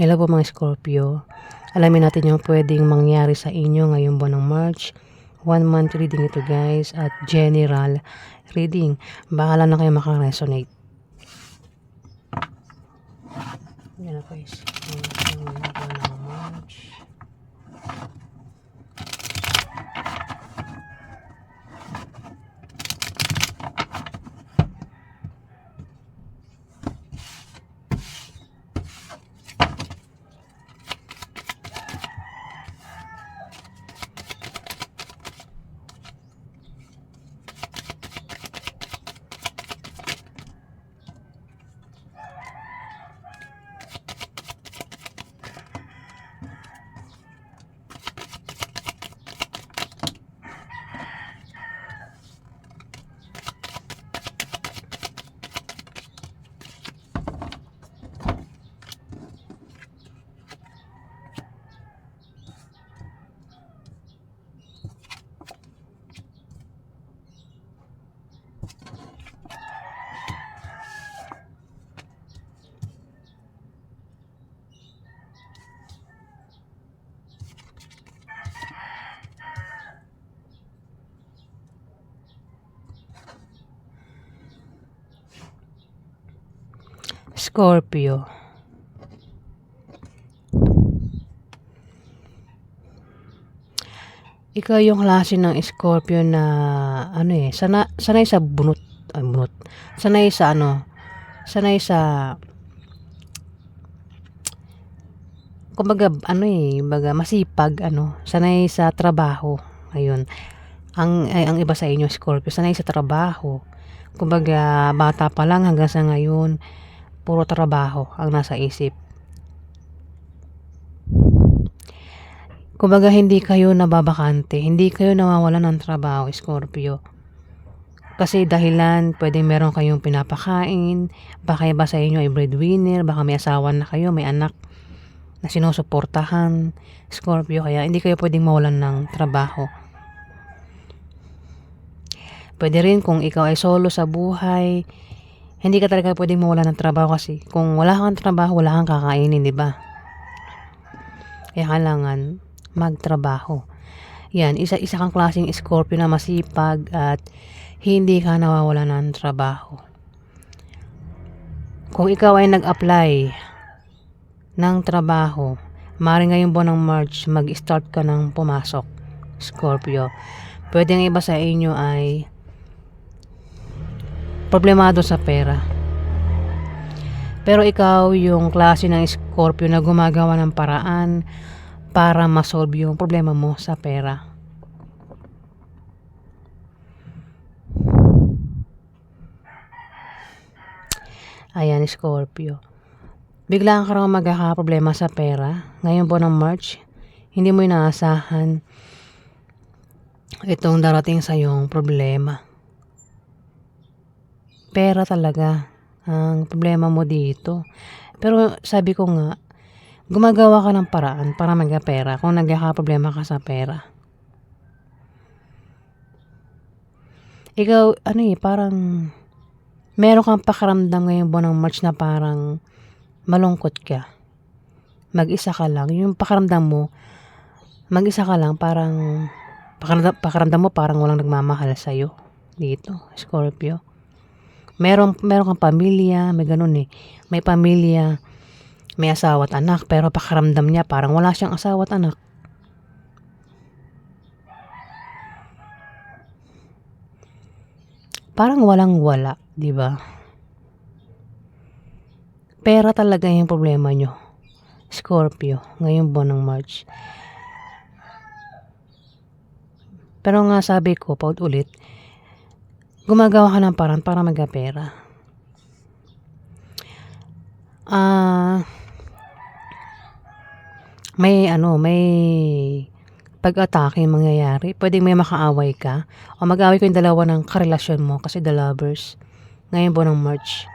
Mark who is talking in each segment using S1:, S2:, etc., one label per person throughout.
S1: Hello po mga Scorpio. Alamin natin yung pwedeng mangyari sa inyo ngayong buwan ng March. 1 month reading ito guys at general reading. Bahala na kayo makaresonate. Yan na guys. Ngayong buwan ng March. Scorpio. Ikaw yung klase ng Scorpio na sanay sa bunot. Sanay sa kumbaga masipag sanay sa trabaho. Ayun. Ang iba sa inyo Scorpio, sanay sa trabaho. Kumbaga bata pa lang hanggang sa ngayon puro trabaho ang nasa isip. Kumbaga hindi kayo nababakante, hindi kayo nawawalan ng trabaho, Scorpio. Kasi dahilan, pwedeng meron kayong pinapakain, baka iba sa inyo ay breadwinner, baka may asawa na kayo, may anak na sinusuportahan, Scorpio, kaya hindi kayo pwedeng mawalan ng trabaho. Pwede rin kung ikaw ay solo sa buhay, hindi ka talaga pwedeng mawalan ng trabaho kasi kung wala kang trabaho, wala kang kakainin, di ba? Kaya kailangan magtrabaho. Yan, isa kang klaseng Scorpio na masipag at hindi ka nawawala ng trabaho. Kung ikaw ay nag-apply ng trabaho, maaaring ngayong buwan ng March, mag-start ka ng pumasok, Scorpio. Pwede nga iba sa inyo ay problemado sa pera. Pero ikaw yung klase ng Scorpio na gumagawa ng paraan para ma-solve yung problema mo sa pera. Ayan, Scorpio. Biglaan ka raw magkakaproblema sa pera. Ngayong buwan ng March, hindi mo inaasahan itong darating sa yung problema. Pera talaga ang problema mo dito. Pero sabi ko nga, gumagawa ka ng paraan para magkapera kung nagkakaproblema ka sa pera. Ikaw, parang meron kang pakaramdam ngayong buwan ng March na parang malungkot ka. Mag-isa ka lang. Yung pakaramdam mo, mag-isa ka lang, parang pakaramdam mo parang walang nagmamahal sa'yo dito, Scorpio. Meron kang pamilya, may ganun may pamilya, may asawa at anak, pero pakaramdam niya parang wala siyang asawa at anak. Parang walang-wala, di ba? Pera talaga yung problema nyo, Scorpio, ngayong buwan ng March. Pero nga sabi ko, paulit, gumagawa ka ng paraan para magkapera. May pag-atake mangyayari. Pwedeng may makaaway ka o mag-away ko yung dalawa ng karelasyon mo kasi the lovers ngayong buwan ng March.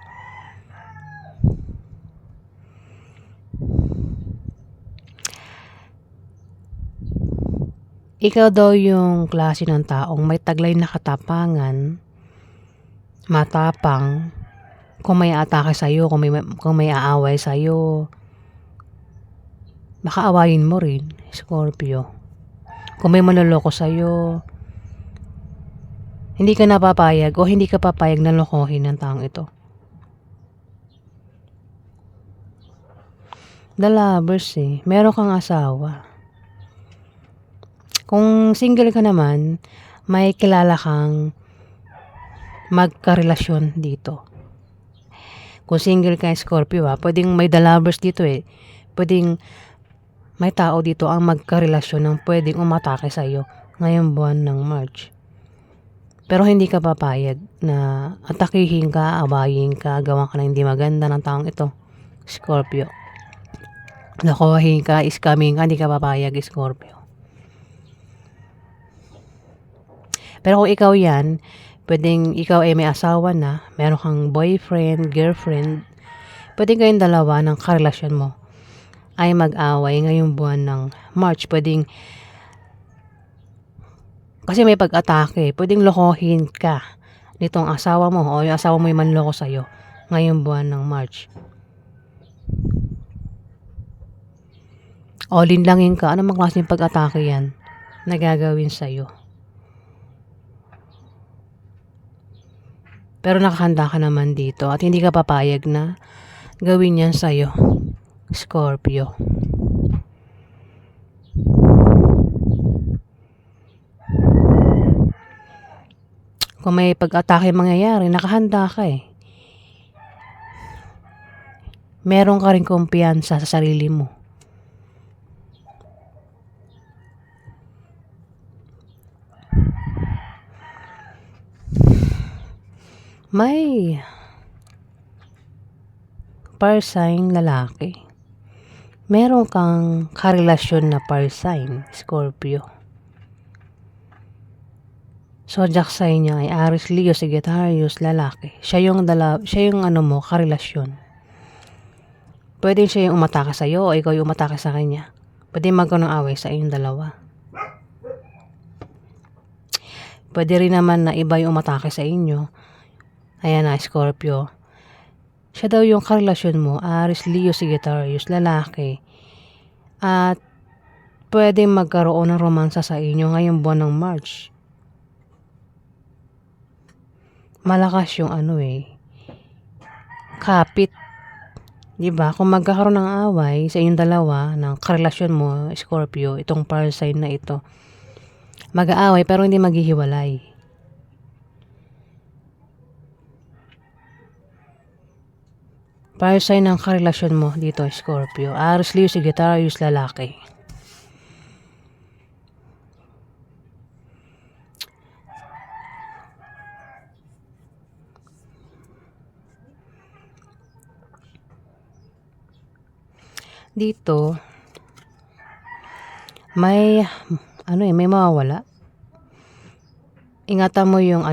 S1: Ikaw daw yung klase ng taong may taglay na katapangan, matapang, kung may atake sa'yo, kung may aaway sa'yo, Baka awayin mo rin, Scorpio. Kung may manloloko sa'yo, hindi ka napapayag o hindi ka papayag na lokohin ng taong ito. The Lovers meron kang asawa. Kung single ka naman, may kilala kang magkarelasyon dito. Kung single ka, Scorpio pwedeng may The Lovers dito Pwedeng may tao dito ang magkarelasyon ng pwedeng umatake sa'yo ngayong buwan ng March. Pero hindi ka papayag na atakihin ka, awayin ka, gawan ka na hindi maganda ng taong ito, Scorpio. Nakuhahin ka, iskamin ka, hindi ka papayag, Scorpio. Pero kung ikaw yan, pwedeng ikaw ay may asawa na, meron kang boyfriend, girlfriend, pwedeng kayong dalawa ng karelasyon mo ay mag-away ngayong buwan ng March. Pwedeng, kasi may pag-atake, pwedeng lokohin ka nitong asawa mo o yung asawa mo yung manloko sa'yo ngayong buwan ng March. O linlangin ka, ano mang klaseng pag-atake yan na gagawin sa'yo. Pero nakahanda ka naman dito at hindi ka papayag na gawin yan sa'yo, Scorpio. Kung may pag-atake mangyayari, nakahanda ka Meron ka rin kumpiyansa sa sarili mo. May fire sign lalaki. Meron kang karelasyon na fire sign, Scorpio. Zodiac sign niya ay Aries, Leo, Sagittarius, lalaki. Siya yung karelasyon. Pwede siya yung umatake sa iyo o ikaw yung umatake sa kanya. Pwede magkaroon ng away sa inyong dalawa. Pwede rin naman na iba yung umatake sa inyo. Ayan na, Scorpio. Siya daw yung karelasyon mo, Aries, Leo, Sagittarius, lalaki. At pwede magkaroon ng romansa sa inyo ngayong buwan ng March. Malakas yung kapit. Diba? Kung magkakaroon ng away sa inyong dalawa ng karelasyon mo, Scorpio, itong fire sign na ito, mag-aaway pero hindi maghihiwalay. Fire sign ng karelasyon mo dito, Scorpio. Aries, Leo, Sagittarius, lalaki. Dito, may mawawala. Ingatan mo yung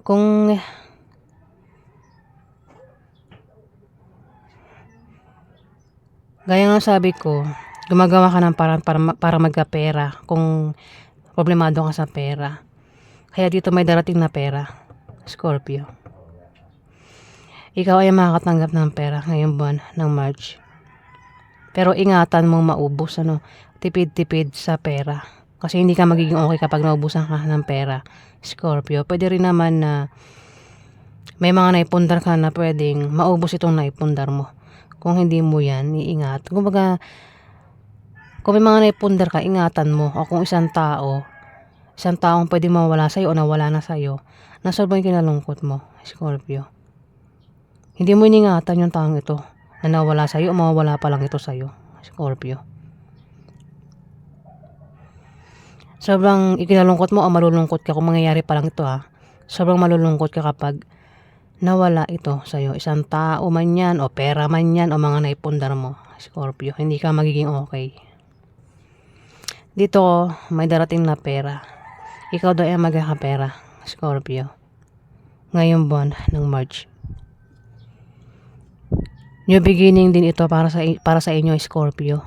S1: kung gaya ng sabi ko, gumagawa ka ng parang para magkapera kung problemado ka sa pera. Kaya dito may darating na pera, Scorpio. Ikaw ay makakatanggap ng pera ngayong buwan ng March. Pero ingatan mong maubos, tipid-tipid sa pera. Kasi hindi ka magiging okay kapag naubusan ka ng pera, Scorpio. Pwede rin naman na may mga naipundar ka na pwedeng maubos itong naipundar mo. Kung hindi mo yan, iingat. Kung may mga naipundar ka, ingatan mo. O kung isang taong pwedeng mawala sa'yo o nawala na sa'yo, nasolve mo yung kinalungkot mo, Scorpio. Hindi mo iningatan yung taong ito na nawala sa'yo o mawawala pa lang ito sa'yo, Scorpio. Sobrang ikinalungkot mo o malulungkot ka kung mangyayari pa lang ito Sobrang malulungkot ka kapag nawala ito sa'yo. Isang tao man yan o pera man yan o mga naipundar mo, Scorpio. Hindi ka magiging okay. Dito may darating na pera. Ikaw daw ay magkakapera, Scorpio. Ngayong buwan ng March. New beginning din ito para sa inyo, Scorpio.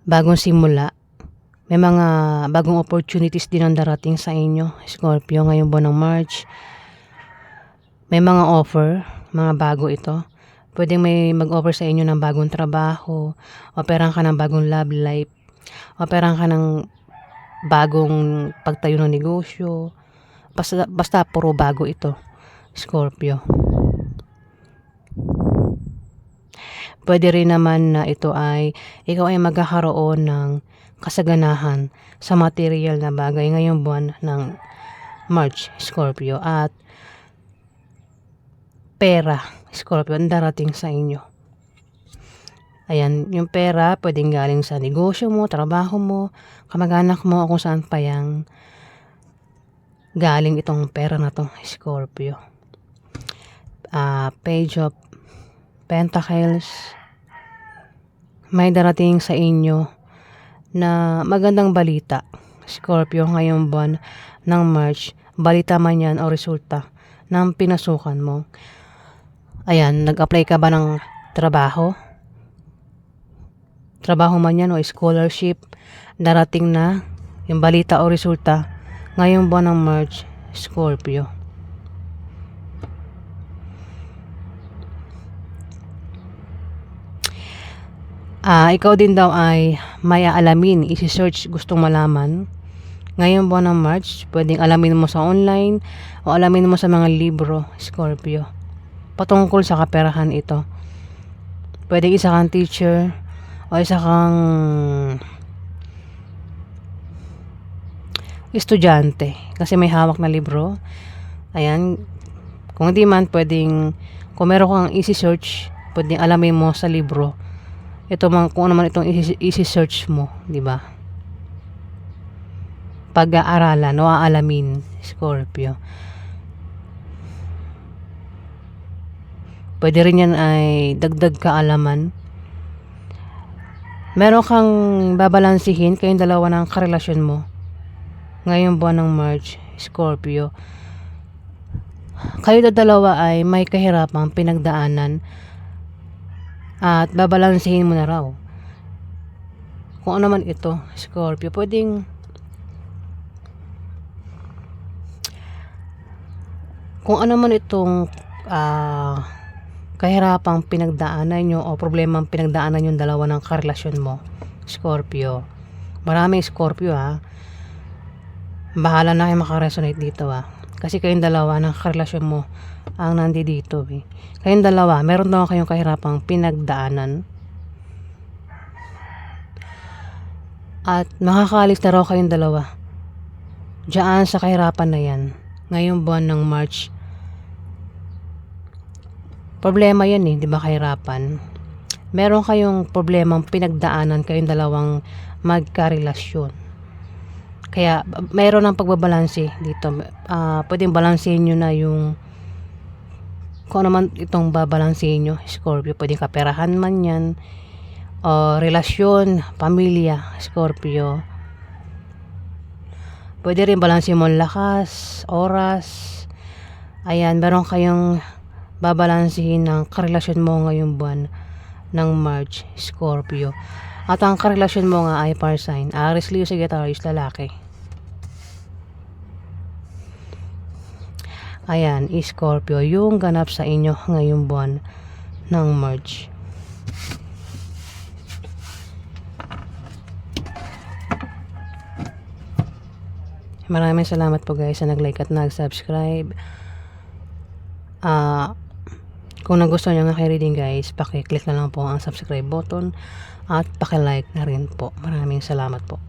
S1: Bagong simula. May mga bagong opportunities din ang darating sa inyo, Scorpio, ngayong buwan ng March. May mga offer, mga bago ito. Pwedeng may mag-offer sa inyo ng bagong trabaho, operan ka ng bagong love life, operan ka ng bagong pagtayo ng negosyo. Basta puro bago ito, Scorpio. Pwede rin naman na ito ay ikaw ay magkakaroon ng kasaganahan sa material na bagay ngayong buwan ng March, Scorpio. At pera, Scorpio, ang darating sa inyo. Ayan, yung pera pwedeng galing sa negosyo mo, trabaho mo, kamag-anak mo, o kung saan pa yang galing itong pera na to, Scorpio. Page of Pentacles, may darating sa inyo na magandang balita, Scorpio, ngayong buwan ng March. Balita man yan o resulta ng pinasukan mo. Ayan, nag-apply ka ba ng trabaho? Trabaho man yan o scholarship, darating na yung balita o resulta ngayong buwan ng March, Scorpio. Ikaw din daw ay may aalamin, isi-search, gustong malaman ngayong buwan ng March. Pwedeng alamin mo sa online o alamin mo sa mga libro, Scorpio, patungkol sa kaperahan ito. Pwedeng isa kang teacher o isa kang estudyante kasi may hawak na libro. Ayan, kung hindi man pwedeng, kung meron kang isi-search, pwedeng alamin mo sa libro ito man, kung ano man itong isi-search mo, di ba? Pag-aaralan o aalamin, Scorpio. Pwede rin yan ay dagdag kaalaman. Meron kang babalansihin kayong dalawa ng karelasyon mo ngayong buwan ng March, Scorpio. Kayo dalawa ay may kahirapang pinagdaanan at babalansihin mo na raw. Kung ano man ito, Scorpio, pwedeng kung ano man itong kahirapang pinagdaanan nyo o problemang pinagdaanan yung dalawa ng karelasyon mo, Scorpio. Maraming Scorpio bahala na kayo makaresonate dito kasi kayong dalawa ng karelasyon mo ang nandito Kayong dalawa, meron daw kayong kahirapang pinagdaanan at makakaalis na raw kayong dalawa diyan sa kahirapan na yan ngayong buwan ng March. Problema yan di ba, kahirapan. Meron kayong problemang pinagdaanan kayong dalawang magkarelasyon. Kaya mayroon ng pagbabalanse dito. Pwedeng balansehin nyo na yung kung ano man itong babalansehin nyo, Scorpio. Pwedeng kaperahan man yan o relasyon, pamilya, Scorpio. Pwede rin balansehin mo lakas, oras. Ayan, meron kayong babalansehin ng karelasyon mo ngayong buwan ng March, Scorpio. At ang karelasyon mo nga ay fire sign, Aries, Leo, Sagittarius, lalaki. Ayan, Scorpio, yung ganap sa inyo ngayong buwan ng March. Maraming salamat po guys sa nag-like at nag-subscribe. Kung nagustuhan nyo ng aking reading guys, paki-click na lang po ang subscribe button at paki-like na rin po. Maraming salamat po.